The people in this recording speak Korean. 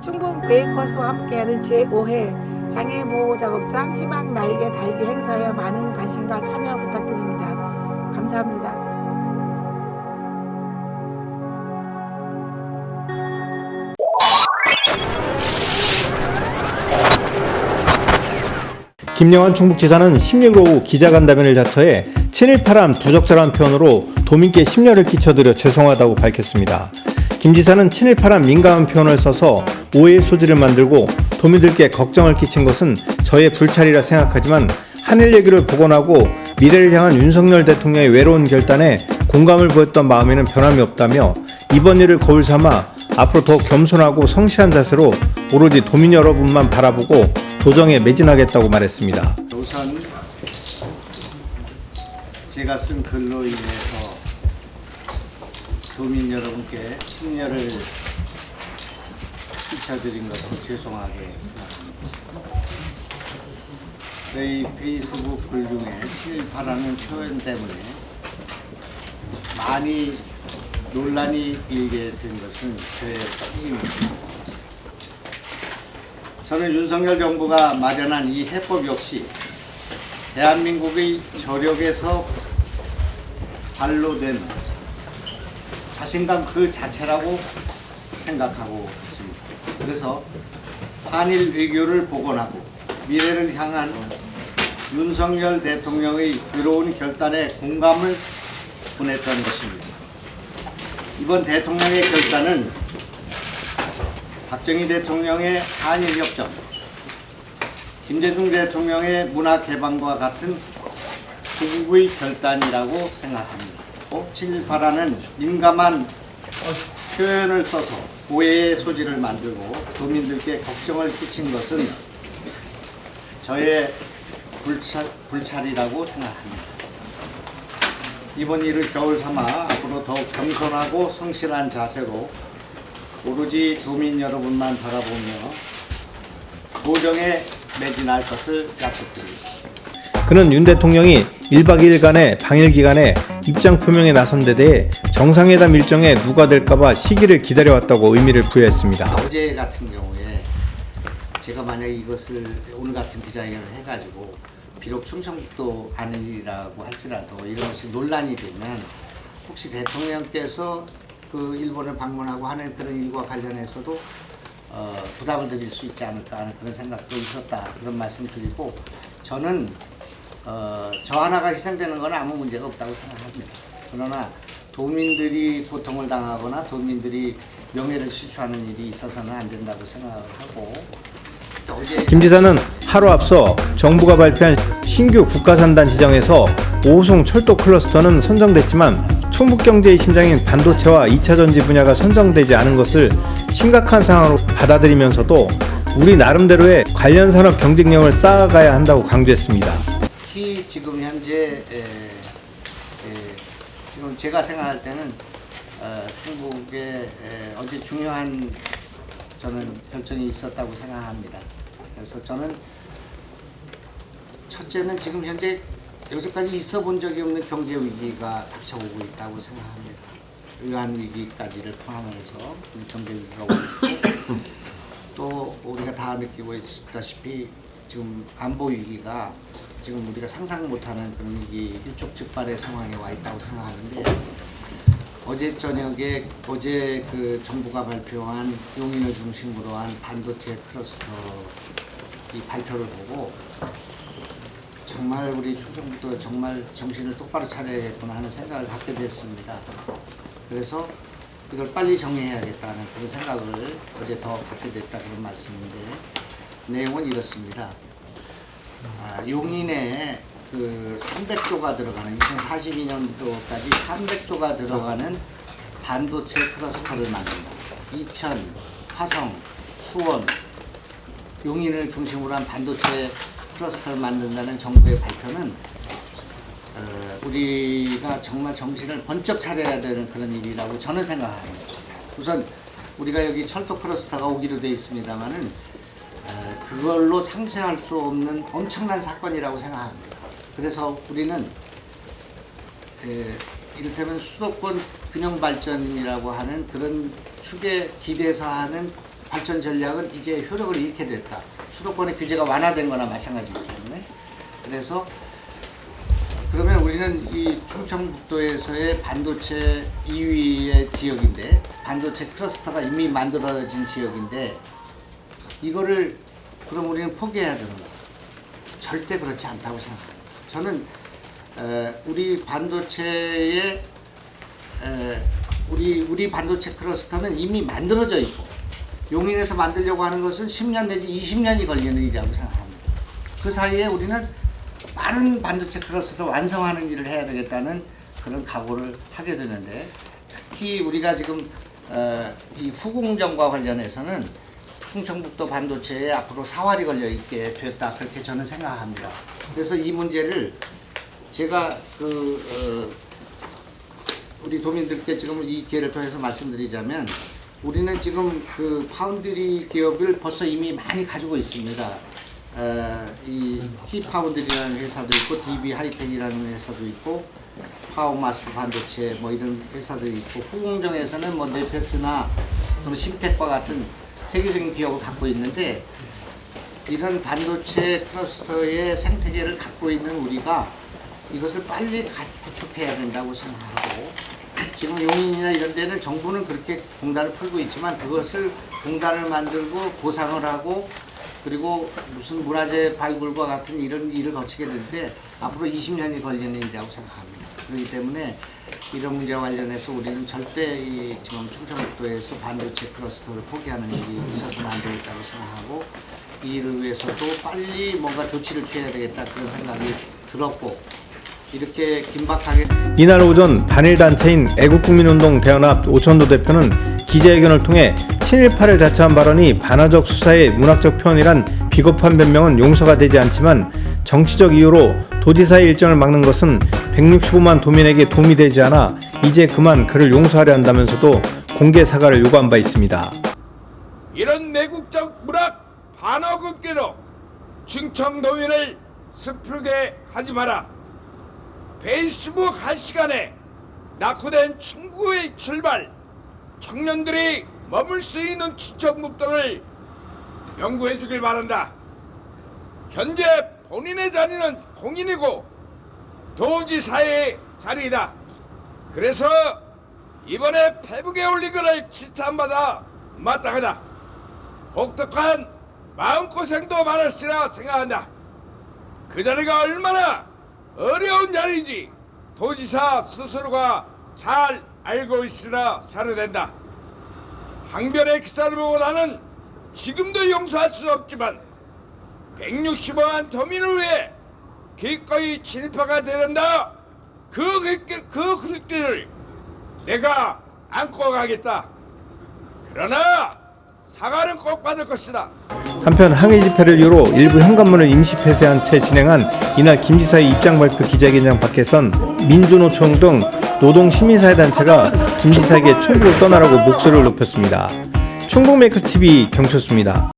충북 메이커스와 함께하는 제5회 장애 보호 작업장 희망 날개 달기 행사에 많은 관심과 참여 부탁드립니다. 감사합니다. 김영환 충북지사는 16일 오후 기자간담회를 자처해 친일파란 부적절한 표현으로 도민께 심려를 끼쳐드려 죄송하다고 밝혔습니다. 김 지사는 친일파란 민감한 표현을 써서 오해의 소지를 만들고 도민들께 걱정을 끼친 것은 저의 불찰이라 생각하지만 한일 얘기를 복원하고 미래를 향한 윤석열 대통령의 외로운 결단에 공감을 보였던 마음에는 변함이 없다며 이번 일을 거울 삼아 앞으로 더욱 겸손하고 성실한 자세로 오로지 도민 여러분만 바라보고 도정에 매진하겠다고 말했습니다. 우선 제가 쓴 글로 인해서 도민 여러분께 심려를 끼쳐드린 것을 죄송하게 생각합니다. 저희 페이스북 글 중에 친일파라는 표현 때문에 많이 논란이 일게 된 것은 저의 책임입니다. 저는 윤석열 정부가 마련한 이 해법 역시 대한민국의 저력에서 발로된 자신감 그 자체라고 생각하고 있습니다. 그래서 한일 외교를 복원하고 미래를 향한 윤석열 대통령의 의로운 결단에 공감을 보냈던 것입니다. 이번 대통령의 결단은 박정희 대통령의 한일협정, 김대중 대통령의 문화개방과 같은 조국의 결단이라고 생각합니다. 친일파라는 민감한 표현을 써서 오해의 소지를 만들고 도민들께 걱정을 끼친 것은 저의 불찰이라고 생각합니다. 이번 일을 겨울 삼아 앞으로 더욱 겸손하고 성실한 자세로 오로지 도민 여러분만 바라보며 도정에 매진할 것을 약속드리겠습니다. 그는 윤 대통령이 1박 2일간의 방일 기간에 입장 표명에 나선 데 대해 정상회담 일정에 누가 될까봐 시기를 기다려왔다고 의미를 부여했습니다. 어제 같은 경우에 제가 만약에 이것을 오늘 같은 기자회견을 해가지고 비록 충청북도 아니라고 할지라도 이런 것이 논란이 되면 혹시 대통령께서 그 일본을 방문하고 하는 그런 일과 관련해서도 부담을 드릴 수 있지 않을까 하는 그런 생각도 있었다, 그런 말씀 드리고, 저는 저 하나가 희생되는 건 아무 문제가 없다고 생각합니다. 그러나 도민들이 고통을 당하거나 도민들이 명예를 실추하는 일이 있어서는 안 된다고 생각을 하고, 김 지사는 하루 앞서 정부가 발표한 신규 국가산단 지정에서 5호송 철도 클러스터는 선정됐지만 충북경제의 심장인 반도체와 2차 전지 분야가 선정되지 않은 것을 심각한 상황으로 받아들이면서도 우리 나름대로의 관련 산업 경쟁력을 쌓아가야 한다고 강조했습니다. 특히 지금 현재 지금 제가 생각할 때는 충북에 어제 중요한 저는 결정이 있었다고 생각합니다. 그래서 저는 첫째는 지금 현재 여기까지 있어 본 적이 없는 경제 위기가 닥쳐오고 있다고 생각합니다. 외환 위기까지를 포함해서 경제 위기가 오고 있고, 또 우리가 다 느끼고 있다시피 지금 안보 위기가 지금 우리가 상상 못하는 그런 위기 일촉즉발의 상황에 와 있다고 생각하는데, 어제 저녁에 어제 그 정부가 발표한 용인을 중심으로 한 반도체 클러스터 이 발표를 보고 정말 우리 충청북도 정말 정신을 똑바로 차려야겠구나 하는 생각을 갖게 됐습니다. 그래서 이걸 빨리 정리해야겠다는 그런 생각을 어제 더 갖게 됐다, 그런 말씀인데, 내용은 이렇습니다. 용인에 그 300조가 들어가는 2042년도까지 300조가 들어가는 반도체 클러스터를 만든다. 이천, 화성, 수원, 용인을 중심으로 한 반도체 클러스터를 만든다는 정부의 발표는 우리가 정말 정신을 번쩍 차려야 되는 그런 일이라고 저는 생각합니다. 우선 우리가 여기 철도 클러스터가 오기로 되어 있습니다만은 그걸로 상쇄할 수 없는 엄청난 사건이라고 생각합니다. 그래서 우리는 이를테면 수도권 균형 발전이라고 하는 그런 축에 기대서 하는 발전 전략은 이제 효력을 잃게 됐다. 수도권의 규제가 완화된 거나 마찬가지이기 때문에. 그래서 그러면 우리는 이 충청북도에서의 반도체 2위의 지역인데, 반도체 클러스터가 이미 만들어진 지역인데, 이거를 그럼 우리는 포기해야 되는 거예요. 절대 그렇지 않다고 생각합니다. 저는 우리 반도체의 우리 반도체 클러스터는 이미 만들어져 있고, 용인에서 만들려고 하는 것은 10년 내지 20년이 걸리는 일이라고 생각합니다. 그 사이에 우리는 빠른 반도체 클러스터 완성하는 일을 해야 되겠다는 그런 각오를 하게 되는데, 특히 우리가 지금 이 후공정과 관련해서는 충청북도 반도체에 앞으로 사활이 걸려 있게 됐다, 그렇게 저는 생각합니다. 그래서 이 문제를 제가 우리 도민들께 지금 이 기회를 통해서 말씀드리자면, 우리는 지금 그 파운드리 기업을 벌써 이미 많이 가지고 있습니다. 이 T파운드리라는 회사도 있고, DB 하이텍이라는 회사도 있고, 파워마스 반도체 뭐 이런 회사들이 있고, 후공정에서는 뭐 네페스나 또는 심텍과 같은 세계적인 기업을 갖고 있는데, 이런 반도체 클러스터의 생태계를 갖고 있는 우리가 이것을 빨리 구축해야 된다고 생각하고, 지금 용인이나 이런 데는 정부는 그렇게 공단을 풀고 있지만, 그것을 공단을 만들고 보상을 하고 그리고 무슨 문화재 발굴과 같은 이런 일을 거치게 될 때 앞으로 20년이 걸리는 일이라고 생각합니다. 그렇기 때문에 이런 문제와 관련해서 우리는 절대 이 지금 충청북도에서 반도체 클러스터를 포기하는 일이 있어서는 안 되겠다고 생각하고, 이 일을 위해서도 빨리 뭔가 조치를 취해야 되겠다, 그런 생각이 들었고, 이렇게 긴박하게 이날 오전 단일단체인 애국국민운동 대연합 오천도 대표는 기자회견을 통해 친일파를 자처한 발언이 반화적 수사의 문학적 표현이란 비겁한 변명은 용서가 되지 않지만, 정치적 이유로 도지사의 일정을 막는 것은 165만 도민에게 도움이 되지 않아 이제 그만 그를 용서하려 한다면서도 공개 사과를 요구한 바 있습니다. 이런 매국적 문학 반어극기로 충청도민을 슬프게 하지 마라. 페이스북 할 시간에 낙후된 충북의 출발, 청년들이 머물 수 있는 충청북도를 연구해 주길 바란다. 현재 본인의 자리는 공인이고 도지사의 자리이다. 그래서 이번에 페북에 올린 것을 칭찬받아 마땅하다. 혹독한 마음고생도 많았으라 생각한다. 그 자리가 얼마나 어려운 자리인지 도지사 스스로가 잘 알고 있으나 사료된다. 항변의 기사를 보고 나는 지금도 용서할 수 없지만 165만 도민을 위해 기꺼이 친일파가 되는다. 그 글귀를 내가 안고 가겠다. 그러나 사과는 꼭 받을 것이다. 한편 항의 집회를 이유로 일부 현관문을 임시 폐쇄한 채 진행한 이날 김 지사의 입장 발표 기자회견장 밖에선 민주노총 등 노동 시민사회단체가 김 지사에게 충북을 떠나라고 목소리를 높였습니다. 충북메이커스TV 경철수입니다.